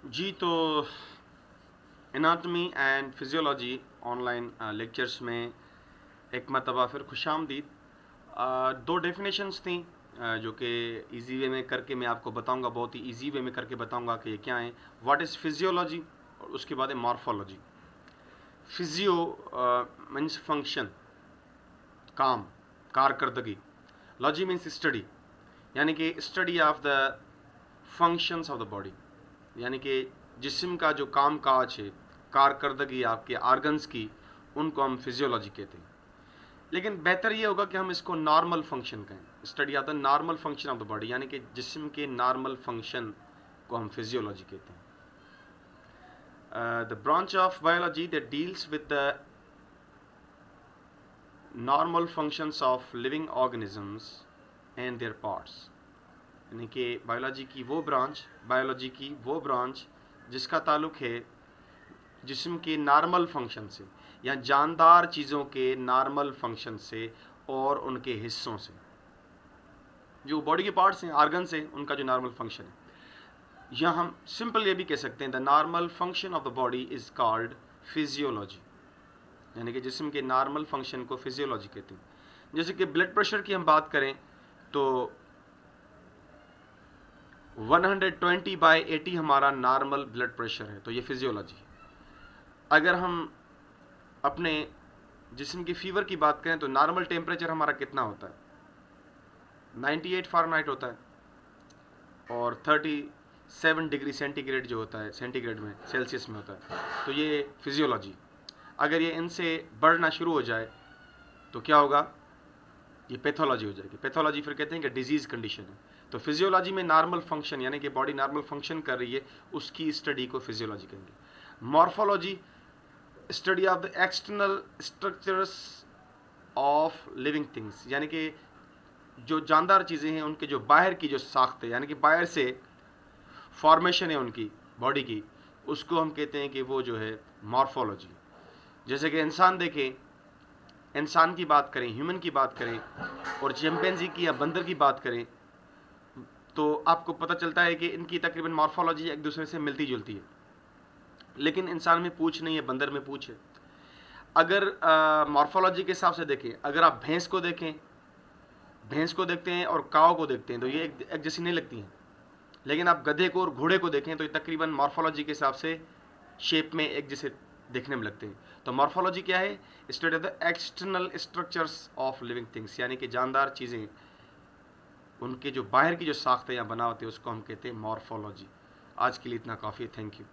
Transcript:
जी, तो anatomy and physiology online lectures में एक मरतबा फिर खुशामदीद। दो डेफिनेशंस थी जो कि इजी वे में करके मैं आपको बताऊंगा, बहुत ही इजी वे में करके बताऊंगा कि ये क्या है। व्हाट इज़ फिजियोलॉजी और उसके बाद है मॉर्फोलॉजी। फिजियो मीन्स फंक्शन, काम, कारकर्दगी। लॉजी मीन्स स्टडी, यानी कि study of the functions of the body, यानी कि जिस्म का जो काम काज है, कारकर्दगी आपके आर्गन्स की, उनको हम फिजियोलॉजी कहते हैं। लेकिन बेहतर ये होगा कि हम इसको नॉर्मल फंक्शन कहें, study of the normal function of the body, यानी कि जिस्म के नॉर्मल फंक्शन को हम फिजियोलॉजी कहते हैं। The branch of biology that deals with the normal functions of living organisms and there parts, यानी कि बायोलॉजी की वो ब्रांच जिसका ताल्लुक है जिस्म के नॉर्मल फंक्शन से, या जानदार चीज़ों के नॉर्मल फंक्शन से और उनके हिस्सों से। जो बॉडी के पार्ट्स हैं, आर्गन्स हैं, उनका जो नॉर्मल फंक्शन है, या हम सिंपल ये भी कह सकते हैं the normal function of the body is called physiology, यानी कि जिस्म के नॉर्मल फंक्शन को फिजियोलॉजी कहते हैं। जैसे कि ब्लड प्रेशर की हम बात करें तो 120/80 हमारा नॉर्मल ब्लड प्रेशर है, तो ये फिजियोलॉजी। अगर हम अपने जिस्म की फीवर की बात करें तो नॉर्मल टेम्परेचर हमारा कितना होता है? 98 फ़ारेनहाइट होता है, और 37 डिग्री सेंटीग्रेड जो होता है, सेंटीग्रेड में, सेल्सियस में होता है। तो ये फिजियोलॉजी। अगर ये इनसे बढ़ना शुरू हो जाए तो क्या होगा? ये पैथोलॉजी हो जाएगी। पैथोलॉजी फिर कहते हैं कि डिजीज़ कंडीशन है। तो फिजियोलॉजी में नॉर्मल फंक्शन, यानी कि बॉडी नॉर्मल फंक्शन कर रही है, उसकी स्टडी को फिजियोलॉजी कहेंगे। Morphology, study of the external structures of living things, यानी कि जो जानदार चीज़ें हैं उनके जो बाहर की जो साख्त है, यानी कि बाहर से फॉर्मेशन है उनकी बॉडी की, उसको हम कहते हैं कि वो जो है मॉर्फोलॉजी। जैसे कि इंसान देखें, इंसान की बात करें, ह्यूमन की बात करें, और चिंपैंजी की या बंदर की बात करें, तो आपको पता चलता है कि इनकी तकरीबन मॉर्फोलॉजी एक दूसरे से मिलती जुलती है। लेकिन इंसान में पूँछ नहीं है, बंदर में पूँछ है। अगर मॉर्फोलॉजी के हिसाब से देखें, अगर आप भैंस को देखते हैं और काव को देखते हैं तो ये एक जैसी नहीं लगती हैं। लेकिन आप गधे को और घोड़े को देखें तो ये तकरीबन मॉर्फोलॉजी के हिसाब से शेप में एक जैसे देखने में लगते हैं। तो मॉर्फोलॉजी क्या है? Study of the external structures of living things, यानी कि जानदार चीज़ें, उनके जो बाहर की जो साख्त है या बनावट है, उसको हम कहते हैं मॉर्फोलॉजी। आज के लिए इतना काफ़ी है। Thank you.